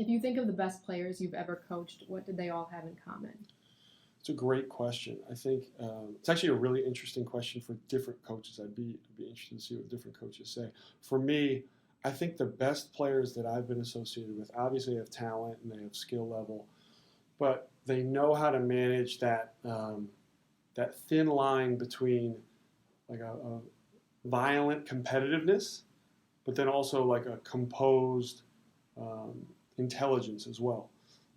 If you think of the best players you've ever coached, what did they all have in common? It's a great question. I think it's actually a really interesting question for different coaches. I'd be interested to see what different coaches say. For me, I think the best players that I've been associated with, obviously, have talent and they have skill level, but they know how to manage that thin line between like a violent competitiveness, but then also like a composed um, intelligence as well.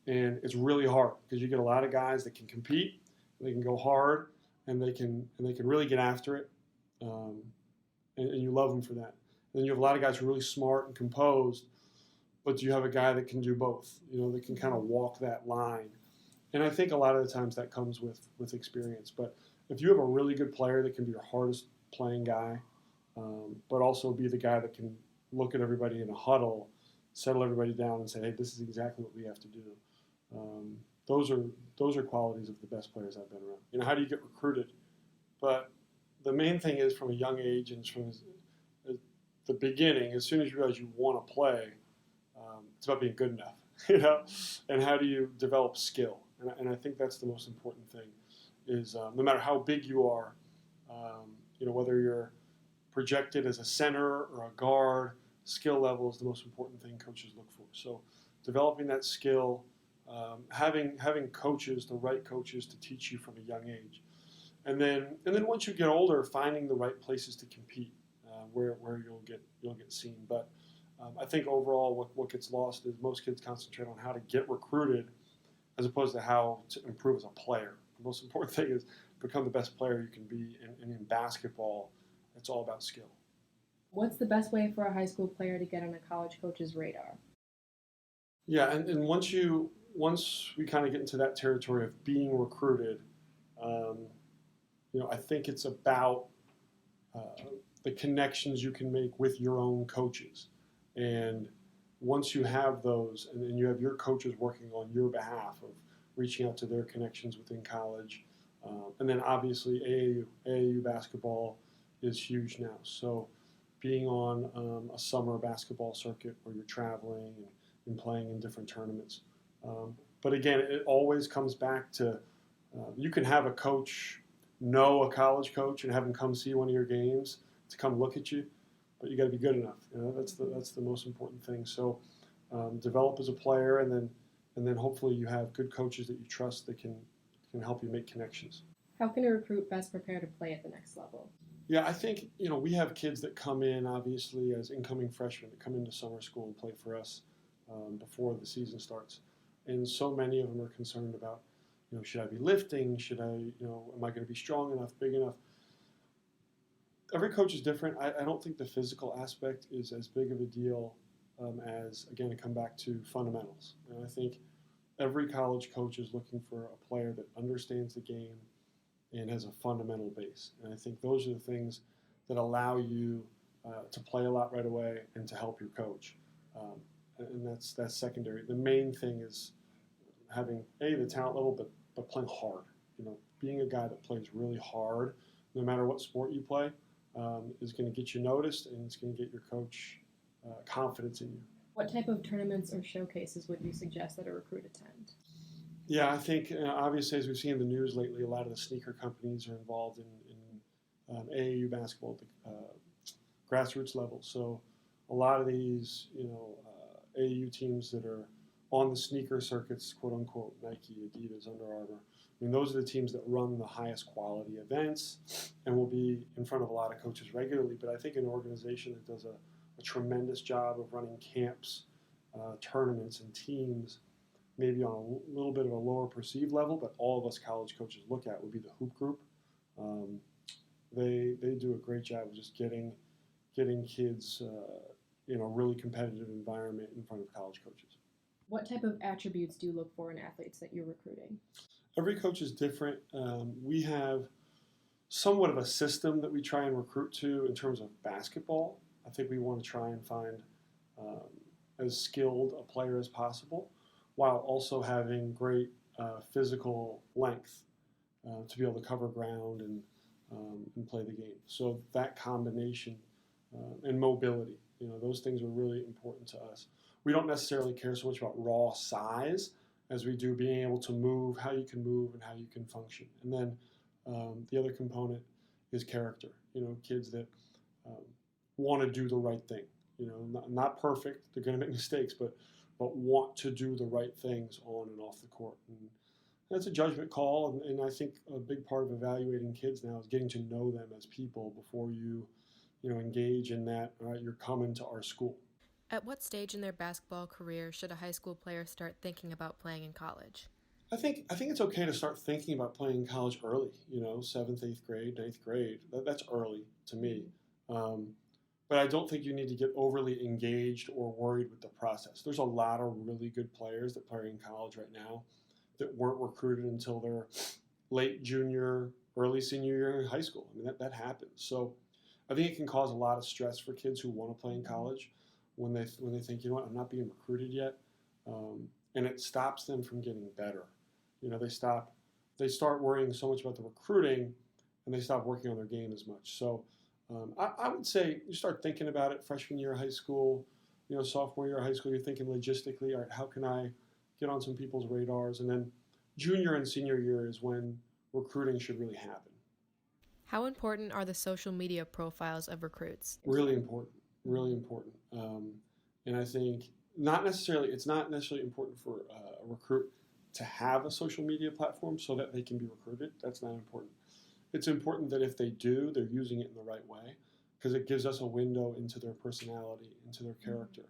And it's really hard because you get a lot of guys that can compete, they can go hard, and they can really get after it, um, and you love them for that. And then you have a lot of guys who are really smart and composed, but you have a guy that can do both. That can kind of walk that line. And I think a lot of the times that comes with experience. But if you have a really good player that can be your hardest playing guy, but also be the guy that can look at everybody in a huddle, settle everybody down, and say, "Hey, this is exactly what we have to do." Um, those are qualities of the best players I've been around. How do you get recruited? But the main thing is from a young age and from the beginning, as soon as you realize you want to play, it's about being good enough, and how do you develop skill? And I think that's the most important thing is no matter how big you are, whether you're projected as a center or a guard, skill level is the most important thing coaches look for. So developing that skill, having coaches, the right coaches to teach you from a young age. And then once you get older, finding the right places to compete, where you'll get seen. But I think overall what gets lost is most kids concentrate on how to get recruited as opposed to how to improve as a player. The most important thing is become the best player you can be. And in basketball, it's all about skill. What's the best way for a high school player to get on a college coach's radar? Yeah, and once we kind of get into that territory of being recruited, um, I think it's about the connections you can make with your own coaches. And once you have those, and then you have your coaches working on your behalf of reaching out to their connections within college, and then obviously AAU basketball is huge now. So being on a summer basketball circuit where you're traveling and playing in different tournaments. But again, it always comes back to you can have a coach know a college coach and have him come see one of your games to come look at you, but you got to be good enough. That's the most important thing. So develop as a player, and then hopefully you have good coaches that you trust that can help you make connections. How can a recruit best prepare to play at the next level? Yeah, I think we have kids that come in obviously as incoming freshmen that come into summer school and play for us before the season starts, and so many of them are concerned about should I be lifting? Should I am I going to be strong enough, big enough? Every coach is different. I don't think the physical aspect is as big of a deal as, again, to come back to fundamentals. And I think every college coach is looking for a player that understands the game and has a fundamental base. And I think those are the things that allow you to play a lot right away and to help your coach. And that's secondary. The main thing is having, the talent level, but playing hard. Being a guy that plays really hard, no matter what sport you play, is going to get you noticed, and it's going to get your coach confidence in you. What type of tournaments or showcases would you suggest that a recruit attend? Yeah, I think obviously, as we've seen in the news lately, a lot of the sneaker companies are involved in AAU basketball at the grassroots level. So a lot of these, AAU teams that are on the sneaker circuits, quote unquote, Nike, Adidas, Under Armour. I mean, those are the teams that run the highest quality events and will be in front of a lot of coaches regularly. But I think an organization that does a tremendous job of running camps, tournaments, and teams, maybe on a little bit of a lower perceived level, but all of us college coaches look at would be the Hoop Group. They do a great job of just getting kids in a really competitive environment in front of college coaches. What type of attributes do you look for in athletes that you're recruiting? Every coach is different. We have somewhat of a system that we try and recruit to in terms of basketball. I think we want to try and find as skilled a player as possible, while also having great physical length to be able to cover ground and play the game. So that combination and mobility, those things are really important to us. we don't necessarily care so much about raw size as we do being able to move, how you can move, and how you can function. And then the other component is character. Kids that want to do the right thing. Not perfect. They're going to make mistakes, but want to do the right things on and off the court. And that's a judgment call, and I think a big part of evaluating kids now is getting to know them as people before you engage in that. All right, you're coming to our school. At what stage in their basketball career should a high school player start thinking about playing in college? I think it's okay to start thinking about playing in college early. 7th, 8th grade, 9th grade. That's early to me. But I don't think you need to get overly engaged or worried with the process. There's a lot of really good players that play in college right now that weren't recruited until their late junior, early senior year in high school. I mean, that happens. So I think it can cause a lot of stress for kids who want to play in college when they think, I'm not being recruited yet. And it stops them from getting better. They start worrying so much about the recruiting and they stop working on their game as much. So I would say you start thinking about it freshman year of high school, sophomore year of high school, you're thinking logistically, all right, how can I get on some people's radars? And then junior and senior year is when recruiting should really happen. How important are the social media profiles of recruits? Really important. And I think it's not necessarily important for a recruit to have a social media platform so that they can be recruited. That's not important. It's important that if they do, they're using it in the right way because it gives us a window into their personality, into their character.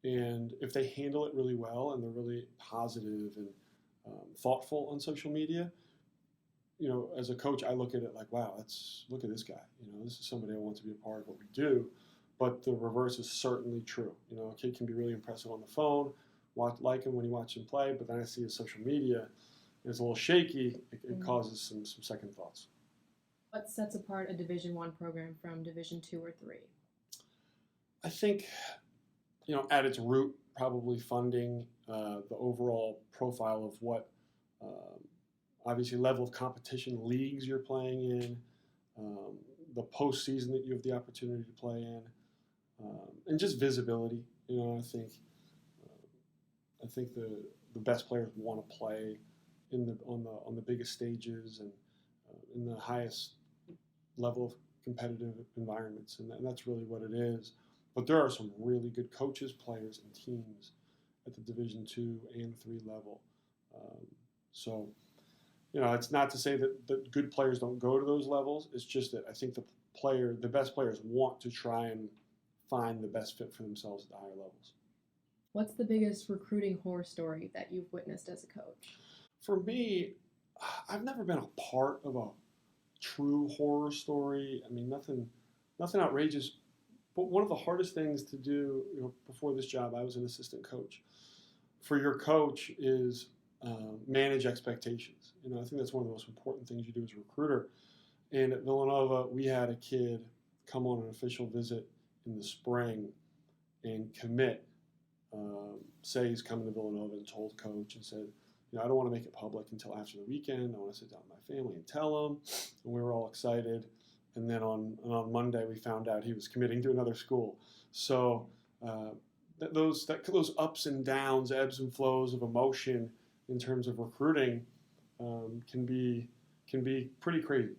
And if they handle it really well and they're really positive and thoughtful on social media, as a coach, I look at it like, wow, look at this guy. This is somebody I want to be a part of what we do. But the reverse is certainly true. A kid can be really impressive on the phone, like him when you watch him play, but then I see his social media, and it's a little shaky. It causes some second thoughts. What sets apart a Division I program from Division II or III? I think, at its root, probably funding, the overall profile of what, obviously, level of competition leagues you're playing in, the postseason that you have the opportunity to play in, and just visibility. I think the best players want to play on the biggest stages and in the highest level of competitive environments, and that's really what it is. But there are some really good coaches, players, and teams at the Division II and III level. So it's not to say that good players don't go to those levels. It's just that I think the best players want to try and find the best fit for themselves at the higher levels. What's the biggest recruiting horror story that you've witnessed as a coach? For me, I've never been a part of a true horror story. I mean, nothing outrageous. But one of the hardest things to do, before this job, I was an assistant coach. For your coach is manage expectations. I think that's one of the most important things you do as a recruiter. And at Villanova, we had a kid come on an official visit in the spring and commit, say he's coming to Villanova and told coach and said, I don't want to make it public until after the weekend. I want to sit down with my family and tell them. And we were all excited. And then on Monday, we found out he was committing to another school. So those ups and downs, ebbs and flows of emotion in terms of recruiting can be pretty crazy.